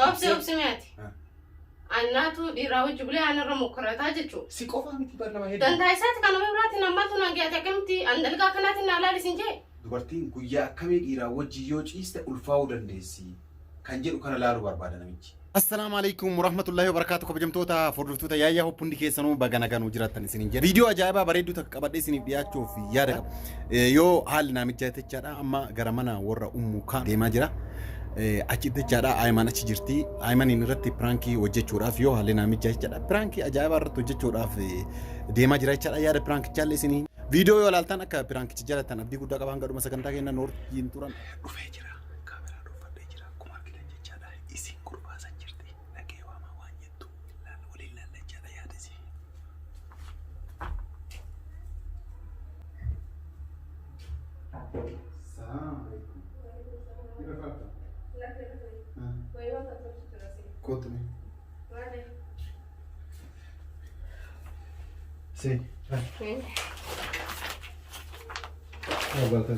Obsimiati. Annatu dirawu jubli anarra mukrata jechu. Si qofa miti barnama heddu. Dandaisat kana mebrati namatu nagiya takamti andalga kanati nalali sinje. Dubartiin guyyaa akkamii dhiiraa wajji yoo ciiste ulfaa'uu dandeessi kan jedhu kana laaluu barbaada namichi. Assalamu alaikum warahmatullahi wabarakatuh. Kabajamtoota furdiftoota yaayyaa hoppundi keessanuu baga nagaan jiraattan isiniin jedha. Viidiyoo ajaa'ibaa bareedduu takka qabadhee isiniif dhiyaachuuf yaada qaba. Yoo haalli namicha jechaadha amma gara mana warra ummu kaan deemaa jira. Achi jechaadha Ayman achi jirti. Aymanin irratti pirankii hojjechuudhaaf yoo haalli namicha jechaadha pirankii ajaa'ibaa irratti hojjechuudhaaf deemaa jira jechaadha. Yaada pirankichaa isiniin video yoo laaltan akka pirankichi jalatan abdii guddaa qaban gaduma sagantaa keenya noortiin turan dhufee jira. Kaameraa dhuunfadhee jira. Akkuma argitan jechaadha. Isin gurbaasaa jirti. Dhagee waamaa waan jettu waliin laalla jechaadha yaadasi. Salaam alaikum. Ira fatta. Contami. Vale. Sì. Guarda.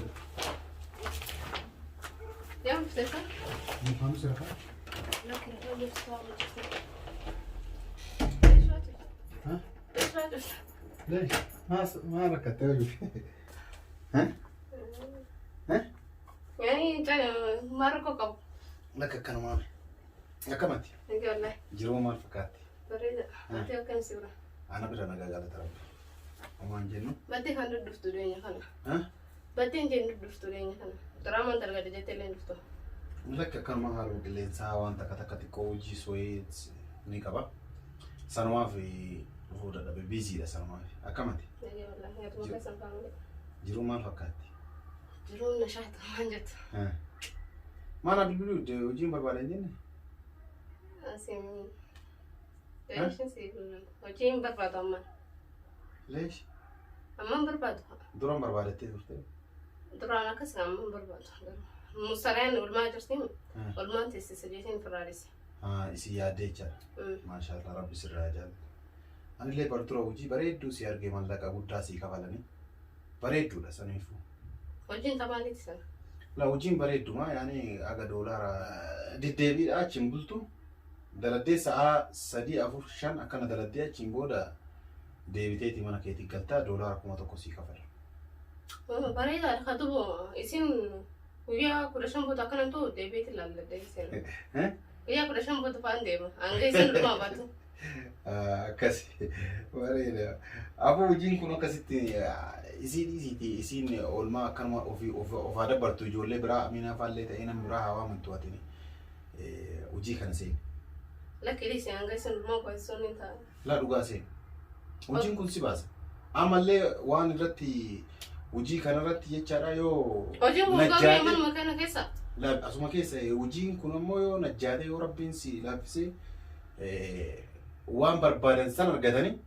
Andiamo stessa? Non fanno se la fa? No, che non lo sto. Lei? Ma raccattare lui. Yani Marco kau. Laka kana mame. Akamati. Enggak Jiro mal fakati. Berida. Nanti akan sih udah. Ana bira nagagala tarab. Oman jenno. Berarti kan duduk studionya kan? Hah? Berarti yang duduk studionya kan? Drama tergada jadi lain duduk. Laka kana maharu gilensa wanta katakati koji soet ni kaba. Sanwa fi roda da busy da sanwa. Akamati. Ya wallahi ya tuh kesan kamu. Jiro mal fakati. Jiro nashat manjat. Mana dulu de ujim barbada jenne. Asim. Leis sih belum. Ujim berbatu aman. Leis? Aman berbatu. Duram barbada te urte. Durana kas aman berbatu. Musarayan ulma justim. Ulma tisi sejetin Ferraris. Isi yaade cha. Mashallah Rabbi sirrajal. Ani le bartura uji bareedu si arge mallaqa guddaa si kafalani. Bareedudha sanifu. Ujin tabalik sana. La ujin bareeduma yani aga dolara diddeebi achin bultu. Daladee sa'a 3-4-5 akkana daladee achiin booda deebiteeti mana keetii galtaa doolaara 1,000 sii kafala. Bareedaadha katubu isin guyyaa 15 akkanan ta'u deebiitti laalladee isin. Guyyaa 15 fa'aan deema. Hanga isin dhumaa baatu. Akkasi bareeda. Afuu hojiin kun akkasitti isin oolmaa akkanuma of dabartu ijoollee biraa amina faallee ta'ee namni biraa hawaa amantu atini hojii kana seeni. Lakini si hanga isin dhumaa qo'isuun ta'a. La dhugaa seeni. Hojiin kun si baasa. Amallee waan irratti hojii kana irratti jechaadha yoo hojiin kun garuu manuma kana keessa. Asuma keessa hojiin kun ammoo yoo najjaate yoo rabbiin si laaffisee waan barbaadan san argatanii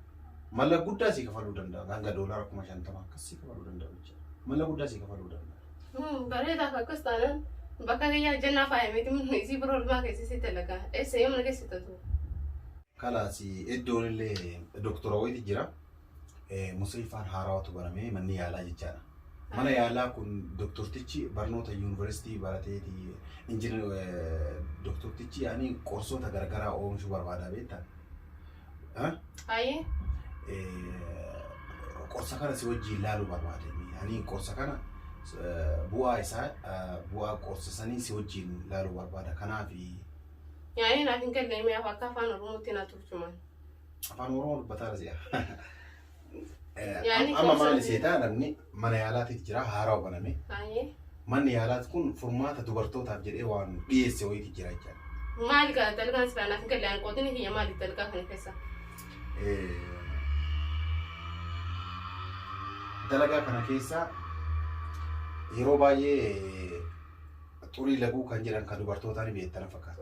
malla guddaa si kafaluu danda'a. Hanga doolaara 50,000 akkas si kafaluu danda'a jechuudha. Malla guddaa si kafaluu danda'a. Bareedaaf akkas taanaan bakka kiyyaa jennaa faayameti mun isii biroo olmaa keessatti dalagaa. Eessa yoo mana keessatti ta'u. Kalaasi iddoon illee doktora wayiiti jira. Musliifaan haarawatu baramee manni yaalaa jechaadha. Mana yaalaa kun doktortichi barnoota yuunivarsiitii barateeti doktortichi yaani qorsoota garagaraa oomishuu barbaada beektaa. Aye. Qorsa kana si wajjin ilaaluu barbaade. Yaani qorsa kana bu'aa isaa bu'aa qorsa sanii si wajjin ilaaluu barbaada. Kanaaf yaani naaf hin galle mee akka afaan Oromootti na turjumaan. Afaan Oromoo dubbataa jira. Amma maal seetaa namni mana yaalaatiif jira haaraa baname. Manni yaalaat kun furmaata dubartootaaf jedhee waan dhiyeesse wayiiti jira jechuudha. Maali gaa dalgaan silaa naaf hin galle aan qootini kiyya maali dalgaa kana keessa? Dalagaa kana keessa yeroo baay'ee xurii laguu kan jedhan kan dubartootaan beektan fakkaata.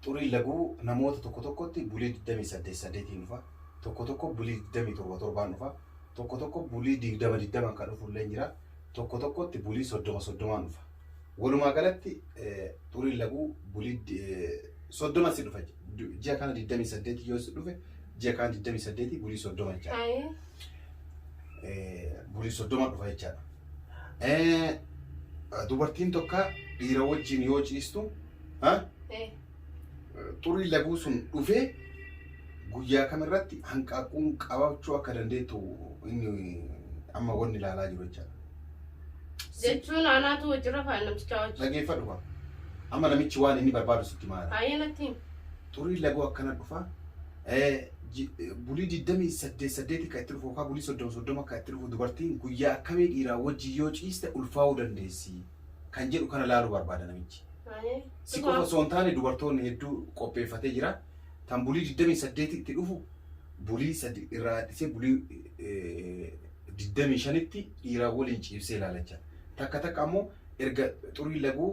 Xurii laguu namoota tokkotti bulii 28 dhufa. Tokko bulii 27 dhufa. Tokko bulii 20 kan dhufullee jira. Tokkotti bulii 30 dhufa. Walumaa galatti xurii laguu bulii 30 si dhufa. Ji'a kana 28 yoo si dhufe ji'a kana 28 bulii 30 jechaadha. Bulii 30 dhufa jechaadha. Dubartiin tokko dhiira wajjin yoo ciistu xurii laguu sun dhufee guyyaa kamirratti hanqaaquun qabachuu akka dandeettu inni amma wanni ilaalaa jiru jechaadha. Jechuun anaatu wajjira faana namticha wajjin. Dhageeffadhu qaba. Amma namichi waan inni barbaadu sitti maala. Ayyanatti. Xurii laguu akkana dhufa. Bulii 28 kan itti dhufu yookaan bulii 30 kan itti dhufu dubartiin guyyaa akkamii dhiiraa wajjin yoo ciiste ulfaa'uu dandeessi kan jedhu kana laaluu barbaada namichi. Si qofa osoo hin taane dubartoonni hedduu qopheeffatee jira. Tan bulii 28 itti dhufu bulii 3 irraa dhisee bulii 25tti dhiiraa waliin ciibsee ilaalachaa. Takka ammoo erga xurii laguu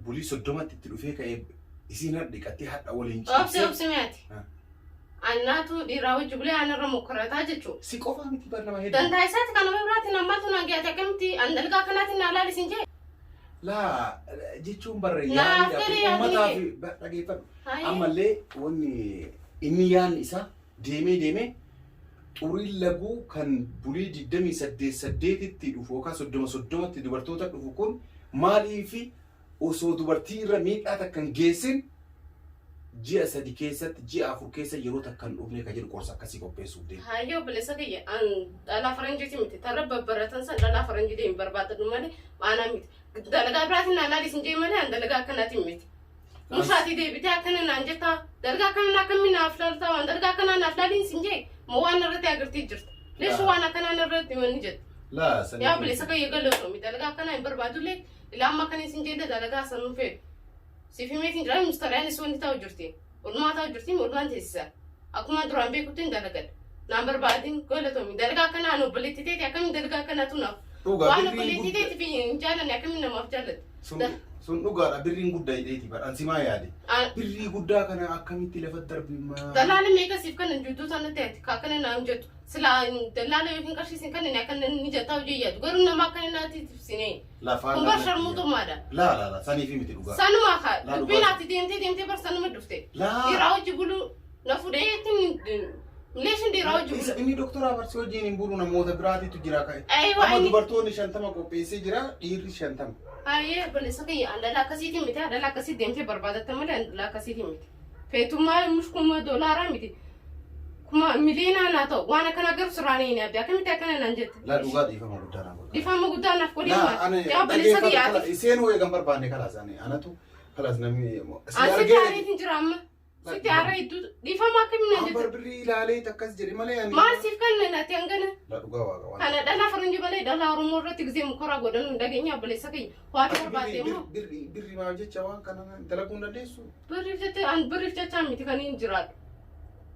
bulii 30tti itti dhufee ka'ee isiin dhiqattee hadha waliin ciibsee. Obsi. Annaatu dhiiraa wajji bulee aanarra mokkarataa jechuudha. Si qofa miti barnama hedduu. Dantaa isaatti kan nama biraatiin ammaatu nageenya akkamitti andalgaa kanaatiin na laalisin jee. Laa jechuun barreeyyaa uummataa fi dhageeffadhu. Ammallee wanni inni yaadni isaa deemee xurii laguu kan bulii 28tti dhufu yookaan 30tti dubartoota dhufu kun maaliifi osoo dubartii irra miidhaa takka hin geessin ji'a 3 keessatti ji'a 4 keessa yeroo takka hin dhufne kan jedhu qorsa akkasii qopheessuuf deema. Hayyoo bilisa kiyya dhalaa faranjiiti miti tarra babbaratan san dhalaa faranjii deemi barbaadadu malee maanaa miti. Dalagaa biraatiin na laalisin jee malee dalagaa akkanaatiin miti. Mushaatii deebitee akkana naan jettaa dalagaa akkanaa akkamiin naaf laaltaa waan dalagaa akkanaa naaf laalisin jee moo waan irratti agartee jirta. Leessu waan akkanaa irratti wanni jetta. Laa sanii. Yaa bilisa kiyya galoo mi dalagaa akkanaa hin barbaadullee ilaamma akkaniisin jee dalagaa sanuu fedhu. Sifimeetiin jira mustaraanis wanti ta'u jirti. Olumaa ta'u jirti olumaan teessisa. Akkuma duraan beekutti hin dalagadha. Naan barbaadin galatoomii dalagaa akkanaa an obboleetti teeti akkamiin dalagaa akkanaatu naaf. Waan obboleetti teeti fi hin jaalanne akkamiin namaaf jaallatu. Sun dhugaadha birriin guddaa hidheeti bara simaa yaade. Birrii guddaa kana akkamitti lafa darbimmaa. Dalaala meeqasiif kan jidduu sana ta'eeti akkana naan jettu. Silaa dalaala yookiin qarshiisin kan inni akkana ni jettaa hojii yaadu garuu nama akkana naatiif sinee. Kun bar sharmuutummaadha. Laa saniifi miti dhugaa. Sanuma haa dubbiin ati deemtee bar sanuma dhufte. Dhiiraa hojii buluu na fudhee leeshin dhiiraa hojii buluu. Inni doktora barsi hojiin hin bulu namoota biraatitu jira ka'e. Amma dubartoonni 50 qopheessee jira dhiirri 50. Hayyee bilisa kiyya andala akkasiitiin miti andala akkasii deemtee barbaadatta malee andala akkasiitiin miti. Feetummaa mushkuma doolaaraa miti. Kuma miliyoonaa naa ta'u waan akkana garuu siraan hin yaabde akkamitti akkana naan jette. Laa dhugaa dhiifama guddaa naa godha. Dhiifama guddaa naaf godhee maati. Yaa bilisa kiyyaati. Iseen hoo eegan barbaanne kalaasanii anatu kalaas namni. Asitti aariitiin jira amma. Sitti aara hedduu dhiifama akkamiin naan jette. Ambar birrii ilaalee takkas jedhe malee ani. Maal siif kan nanaati hangana. Laa dhugaa waaqa waan. Kana dhalaa faranjii malee dhalaa Oromoo irratti gisee mukaraa godhanu hin dhageenyaa bilisa kiyya. Waati barbaadee moo. Birrii maal jecha waan kana dalaguu hin dandeessu. Birriif jecha miti kan hin jiraadhu.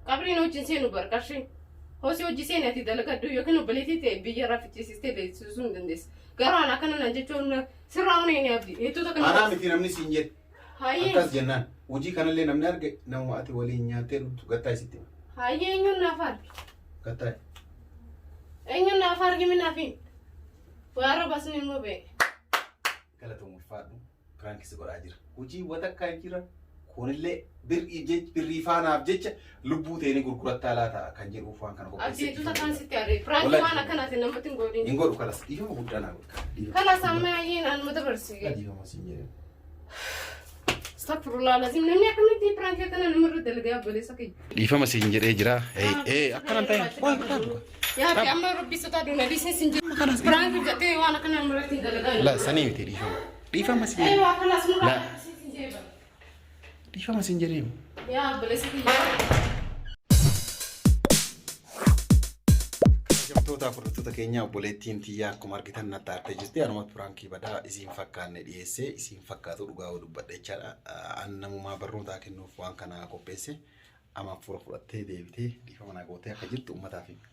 Qabriin hojiin seenu barqarshee. Hosii hojii seenati dalagaddu yookiin obboleettii ta'e biyya raffichiisistee beeksisuu hin dandeessu. Garuu ana akkana naan jechuun sirraa hunda hin yaabdi. Hedduu kana. Anaa miti namni siin jedhe. Hayyee. Akkas jennaan hojii kanallee namni arge nama ati waliin nyaattee dhuftu gattaa isitti. Hayyee eenyuun naaf arge. Gattaa. Eenyuun naaf arge minaafi. Waarra baasni immoo bee. Galatoom ulfaadhu piraankisi godhaa jira. Hojii watakkaa jira. Kunillee birrii faanaaf jecha lubbuu ta'ee gurgurattaa laata kan jedhuuf waan kana qopheessee. Ati tuuta kan sitti arge. Piraankii waan akkanaatiin namatti hin godhin. Hin godhu kalas dhiifama guddaa naa godha. Kalas amma hayyeen anuma dabarsige. Dhiifama siin jedhee. Astagfirullah lazim namni akkamitti piraankii akkana namarra dalagaa obboleessa kiyya. Dhiifama siin jedhee jira. Akkanaan ta'e waan kana. Yaa amma rabbisotaa duunadiisin siin jedhe. Piraankii jettee waan akkana namarratti hin dalagaa. La sanii miti dhiifama. Dhiifama siin jedhee. Waa kanas nurraa siin jedhe. Dhiifama siin jedhee. Yaa obboleessa kiyya. Kabajamtoota fudhattoota keenya obboleettiin tiyyaa akkuma argitan natti aartee jirti. Anumatti piraankii badaa isiin fakkaanne dhiyeessee isiin fakkaatu dhugaa dubbadha jechaadha. Annamumaa barnootaa kennuuf waan kana qopheesse ama fudhattee deebitee dhiifama naa gootee akka jirtu uummataaf hima.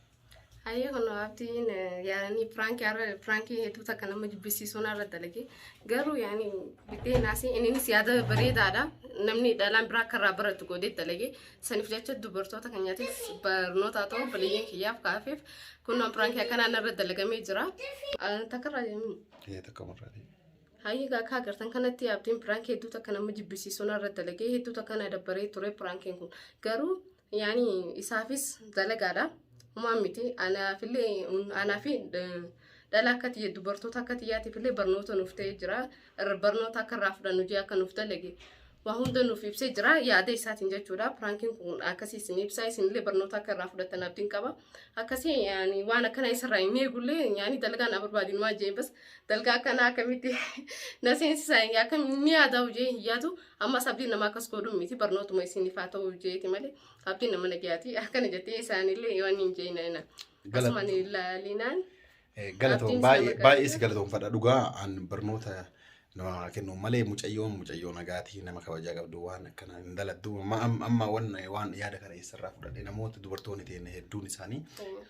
Hayyee kun abdiin yaani piraankii hedduu takka nama jibbisiisuun irra dalage garuu yaani bittee naasii innis yaada bareedaadha namni dhalaan biraa akka irraa baratu godhee dalage saniif jecha dubartoota keenyaatiif barnoota ta'u baliyyeen kiyyaaf kaafeef kun piraankii akkanaan irra dalagamee jira takkarraa deemu. Takkamarraa deemu. Hayyee akka agartan kanatti abdiin piraankii hedduu takka nama jibbisiisuun irra dalage hedduu takka na dabbaree ture piraankiin kun garuu yaani isaafis dalagaadha. Miti anaafi dhala akka tiyya dubartoota akka tiyyaatiif illee barnoota nuuf ta'ee jira. Barnoota akka irraa fudhannu jee akka nuuf dalage waa hunda nuuf ibsee jira yaada isaatiin jechuudha prankiin kun akkasii isin ibsaa isinillee barnoota akka irraa fudhatan abdiin qaba akkasii yaani waan akkana isarraa hin eegullee yaani dalgaan abarbaadin waa jee bas dalgaa akkana akkamitti na seensisaa akkamitti yaada hojii yaadu amma abdiin nama akkas godhu miti barnootuma isiniif haa ta'u jeeti malee abdiin nama nagaati akkana jettee isaanillee waan hin jeenana asumaan ilaalinaan galatoon baay'ee galatoonfadha dhugaa an barnoota nama kennu malee mucayyoo nagaatii nama kabajaa qabdu waan akkana hin daladdu amma waan yaada kana isarraa fudhadhe namoota dubartoonni ta'an hedduun isaanii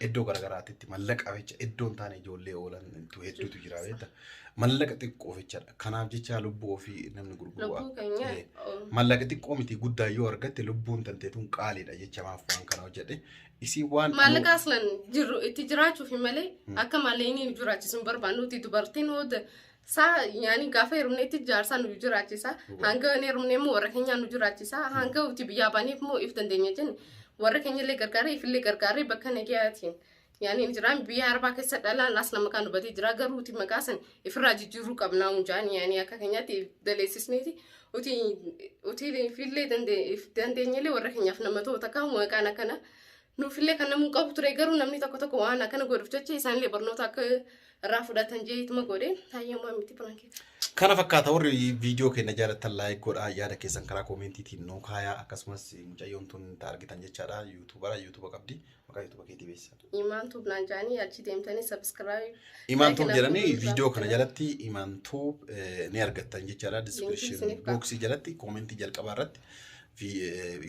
iddoo garagaraatti mallaqa fecha iddoon taane ijoollee oolan hedduutu jira beekta mallaqa xiqqoo fechadha kanaaf jecha lubbuu ofii namni gurguru mallaqa xiqqoo miti guddaa yoo argatte lubbuun tanteetuun qaaliidha jecha maaf waan kana hojjedhe isi waan mallaqa aslan jiru itti jiraachuuf malee akka malleeni jiraachisuun barbaannuti dubartiin hooda sa yani gafa irumnetti jaarsa nu jiraachisa hanga nerumne mu warra keenya nu jiraachisa hanga uti biya baniif mu if dandeenya jen warra keenya le gargaare ifille gargaare bakka negiyaatiin yani injiran biya arba keessa dhalaan as nama kan bati jira garu uti magasan ifra jijjiru qabna unjaan yani akka keenyatti daleessisneeti uti ifille dandeenya le warra keenyaaf nama ta'u takka maqaan akkana nu fille kan namu qabu ture garu namni tokko waan akkana godhuuf jecha isaan le barnoota akka raafudhatan jeetuma godhe taayyamaa miti prankiin kana fakkaata warri viidiyoo keenya jaalatan laayik godhaa yaada keessan karaa koomentiitiin nuu kaayaa akkasumas mucayyoon tun argitan jechaadha yuutuuba qabdi maqaa yuutuuba keetii beeksisa imaantuub naan jaanii achi deemtanii sabskiraayib imaantuub jedhanii viidiyoo kana jalatti imaantuub ni argattan jechaadha diskiripshin booksii jalatti koomentii jalqabaa irratti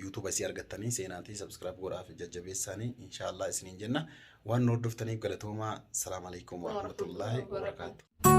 yuutuuba isii argattanii seenaatii sabskiraayib godhaaf jajjabeessanii inshaallah isiniin jenna waan hordoftaniif galatoomaa salaamu alaykum wa rahmatullahi wa barakaatuh